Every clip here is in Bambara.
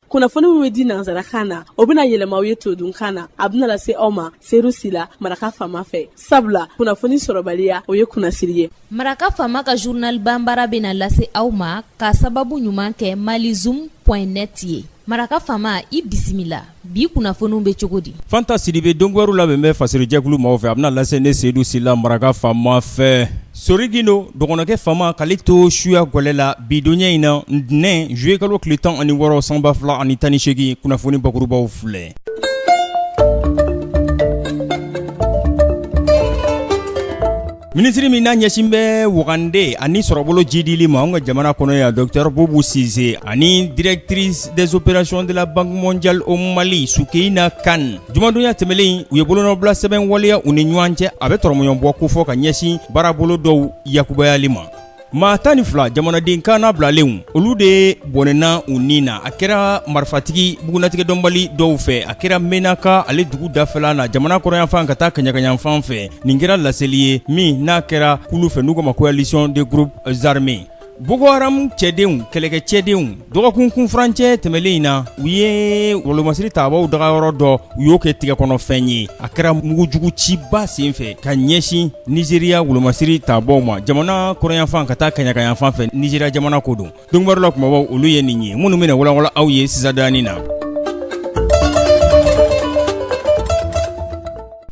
kunnafoni min bɛ di nanzarakan na o bɛna yɛlɛma aw ye todunkan na a bɛna lase aw ma seeru sila maraka faama fɛ sabula kunnafoni sɔrɔbaliya o ye kunnasiri ye. Maraka faama ka journal banbara bɛna lase aw ma ka sababu ɲuman kɛ malizoom.net ye. Maraka faama i bisimila bi kunnafoniw bɛ cogo di. Fanta Sidibe dongwaru labɛn bɛ fasiri jɛkulu maaw fɛ a bɛna lase ne Seydou Sila maraka faama fɛ. Sorigino dɔgɔnɔkɛ faama k'ale to suya gɔlɛ la bidonya in na ntɛnɛn juillet kalo tile 16 san 2018 kunnafoni bakurubaw filɛ. Ministri min n'a ɲɛsin bɛ wagande ani sɔrɔbolo jidili ma an ka jamana kɔnɔ ya Dr Boubou Cissé ani directrice des opérations de la Banque mondiale au Mali Soukeina Kane jumadonya tɛmɛlen u ye bolonɔbila sɛbɛn waleya u ni ɲɔgɔn cɛ a bɛ tɔrɔmɔɲɔn bɔ ko fɔ ka ɲɛsin baarabolo dɔw yakubayali ma. Maa 12 jamanaden kana bilalenw olu de bɔnɛna u ni na a kɛra marifatigi bugunatigɛ dɔnbali dɔw fɛ a kɛra menaka ale dugu dafɛla na jamana kɔrɔyanfan ka taa kaɲagayanfan fɛ nin kɛra laseli ye min n'a kɛra kulu fɛ n'u ko ma coalition des groupes armés. Boko Haram cɛdenw kɛlɛkɛ cɛdenw dɔgɔkun kunfurancɛ tɛmɛlen in na u ye wolomasiri taabaw dagayɔrɔ dɔ u y'o kɛ tigɛ kɔnɔ fɛn ye a kɛra mugujugu ciba senfɛ ka ɲɛsin Nigeria wolomasiri taabaw ma jamana kɔrɔyanfan ka taa kaɲagayanfan fɛ Nigeria jamana ko don dɔnkibaru la kumabaw olu ye nin ye minnu bɛna walawala aw ye sisadani na.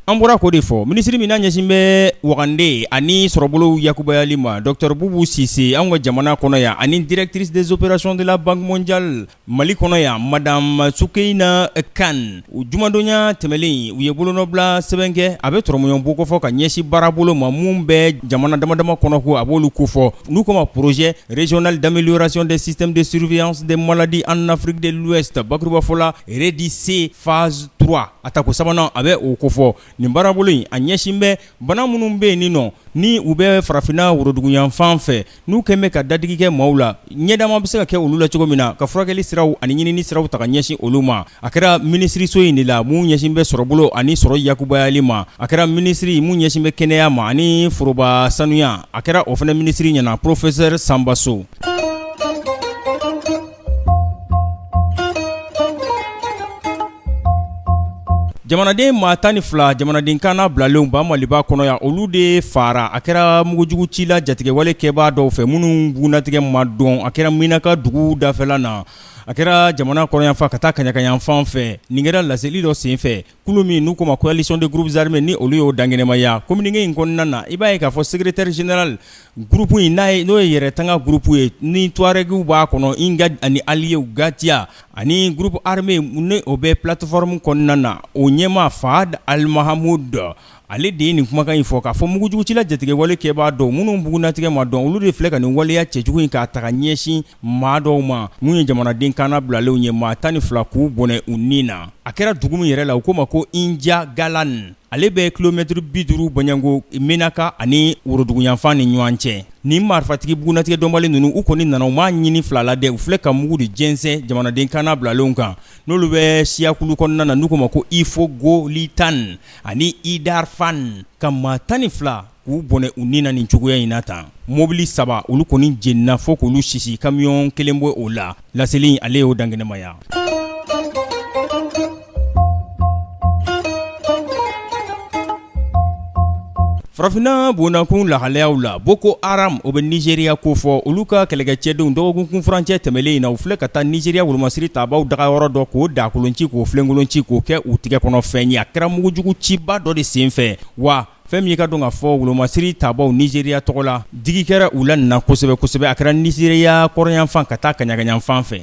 An bɔra ko de fɔ ministri min n'a ɲɛsin bɛ wagande ani sɔrɔbolo yakubayali ma Dr Boubou Cissé an ka jamana kɔnɔ yan ani directrice des opérations de la Banque mondiale Mali kɔnɔ yan madame Soukeina Kane u jumadonya tɛmɛlen u ye bolonɔbila sɛbɛn kɛ a bɛ tɔrɔmɔɲɔn bɔ kofɔ ka ɲɛsin baarabolo ma mun bɛ jamana damadama kɔnɔ ko a b'olu kofɔ n'u ko ma projet régional d'amélioration des systèmes de surveillance des maladies en Afrique de l'Ouest bakuruba fɔla REDC phase 3 a ta ko sabanan a bɛ o kofɔ. Nin baarabolo in a ɲɛsin bɛ bana minnu bɛ yen nin nɔ ni u bɛ farafinna woroduguyan fan fɛ n'u kɛn bɛ ka dadigi kɛ maaw la ɲɛdama bɛ se ka kɛ olu la cogo min na ka furakɛli siraw ani ɲinini siraw ta ka ɲɛsin olu ma a kɛra minisiriso in de la mun ɲɛsin bɛ sɔrɔbolo ani sɔrɔ yakubayali ma a kɛra minisiri mun ɲɛsin bɛ kɛnɛya ma ani foroba sanuya a kɛra o fana minisiri ɲɛna professeur Sambaso. Jamanaden maa 12 jamanaden kana bilalenw ba Maliba kɔnɔ ya olu de fara a kɛra mugujugu ci la jatigɛwale kɛbaa dɔw fɛ minnu bugunatigɛ ma dɔn a kɛra Minaka dugu dafɛla na a kɛra jamana kɔrɔyanfan ka taa kaɲagayanfan fɛ nin kɛra laseli dɔ senfɛ kulu min n'u ko ma coalition des groupes armés ni olu y'o dangɛnɛmaya communiqué in kɔnɔna na i b'a ye k'a fɔ secrétaire général groupe in n'o ye yɛrɛ tanga groupe ye ni Tuaregiw b'a kɔnɔ INGAD ani alliés Gatia ani groupe armé ni o bɛ plateforme kɔnɔna na o ɲɛma Fahad Al-Mahamoud ale de ye nin kumakan in fɔ k'a fɔ mugujugu ci la jatigɛwale kɛbaa dɔw minnu bugunatigɛ ma dɔn olu de filɛ ka nin waleya cɛjugu in k'a taga ɲɛsin maa dɔw ma mun ye jamanaden kana bilalenw ye maa 12 k'u bɔnɛ u ni na a kɛra dugu min yɛrɛ la u ko ma ko India Galan ale bɛ kilomètre 50 bɔɲango Menaka ani woroduguyanfan ni ɲɔgɔn cɛ ni marifatigi bugunatigɛ dɔnbali ninnu u kɔni nana u m'a ɲini fila la dɛ u filɛ ka mugu de jɛnsɛn jamanaden kana bilalenw kan n'olu bɛ siyakulu kɔnɔna na n'u ko ma ko Ifo Golitan ani Idar Fan ka maa 12 k'u bɔnɛ u ni na nin cogoya in na tan mobili 3 olu kɔni jenina fo k'olu sisi camion kelen bɔ o la laseli ale y'o dangɛnɛmaya. Farafinna bonakun lahalayaw la Boko Haram o bɛ Nigeria ko fɔ olu ka kɛlɛkɛcɛdenw dɔgɔkun kunfurancɛ tɛmɛlen in na u filɛ ka taa Nigeria wolomasiri taabaw dagayɔrɔ dɔ k'o dakolonci k'o filenkolonci k'o kɛ u tigɛ kɔnɔ fɛn ye a kɛra mugujugu ciba dɔ de senfɛ wa fɛn min ka dɔn ka fɔ wolomasiri taabaw Nigeria tɔgɔ la digi kɛra u la nin na kosɛbɛ kosɛbɛ a kɛra Nigeria kɔrɔyanfan ka taa kaɲagayanfan fɛ.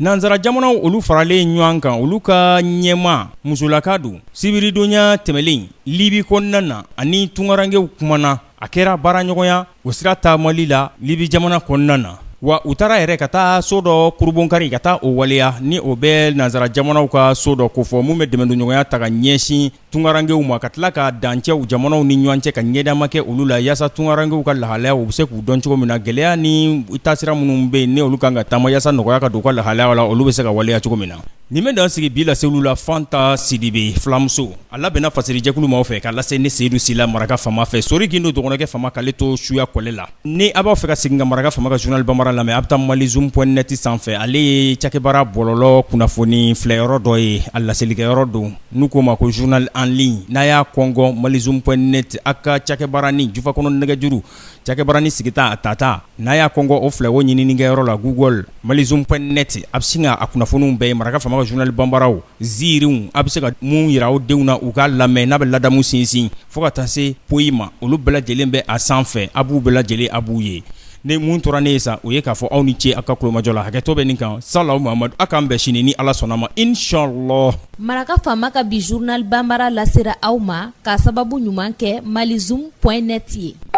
Nanzara jamanaw olu faralen ɲɔgɔn kan olu ka ɲɛma musolaka don sibiridonya tɛmɛlen Libi kɔnɔna na ani tungarangew kumana a kɛra baaraɲɔgɔnya o sira taamali la Libi jamana kɔnɔna na wa u taara yɛrɛ ka taa so dɔ kurubonkari ka taa o waleya ni o bɛ nanzara jamanaw ka so dɔ kofɔ mun bɛ dɛmɛdoɲɔgɔnya ta ka ɲɛsin tungarankew ma ka tila ka dancɛw jamanaw ni ɲɔgɔn cɛ ka ɲɛdama kɛ olu la yaasa tungarankew ka lahalaya u bɛ se k'u dɔn cogo min na gɛlɛya ni taasira minnu bɛ yen ni olu kan ka taama yaasa nɔgɔya ka don u ka lahalaya la olu bɛ se ka waleya cogo min na. nin bɛ dan sigi bi lase olu la Fanta Sidibe Fulamuso a labɛnna fasirijɛkulu maaw fɛ ka lase ne Seyidu Sila maraka fama fɛ Sori Gindo dɔgɔnɔkɛ fama k'ale to suya kɔlɛ la. ni a b'aw fɛ ka segin ka maraka fama ka journal Bambara lamɛn a bɛ taa malizoom.net sanfɛ ale ye cakɛbara bɔlɔlɔ kunnafoni filɛyɔrɔ dɔ ye a laselikɛyɔrɔ don n'u k'o ma ko journal en ligne n'a y'a kɔngɔ malizoom.net a ka cakɛbaranin jufakɔnɔ nɛgɛjuru cakɛbaranin sigita a tata n'a y'a kɔngɔ o filɛ o ɲininikɛyɔrɔ la Google malizoom.net a bɛ sin ka a kunnafoniw bɛɛ ye maraka fama ka journal Bambaraw ziiriw a bɛ se ka mun yira aw denw na u ka lamɛn n'a bɛ ladamu sinsin fo ka taa se poyi ma olu bɛɛ lajɛlen bɛ a sanfɛ a b'u bɛɛ lajɛlen a b'u ye. ne mun tora ne ye sa o ye k'a fɔ aw ni ce aw ka kulomajɔ la hakɛtɔ bɛ nin kan Salawu Mahamadu a k'an bɛn sini ni Ala sɔnna ma inshallah. Maraka fama ka bi journal Bambara lasera aw ma k'a sababu ɲuman kɛ malizoom.net ye.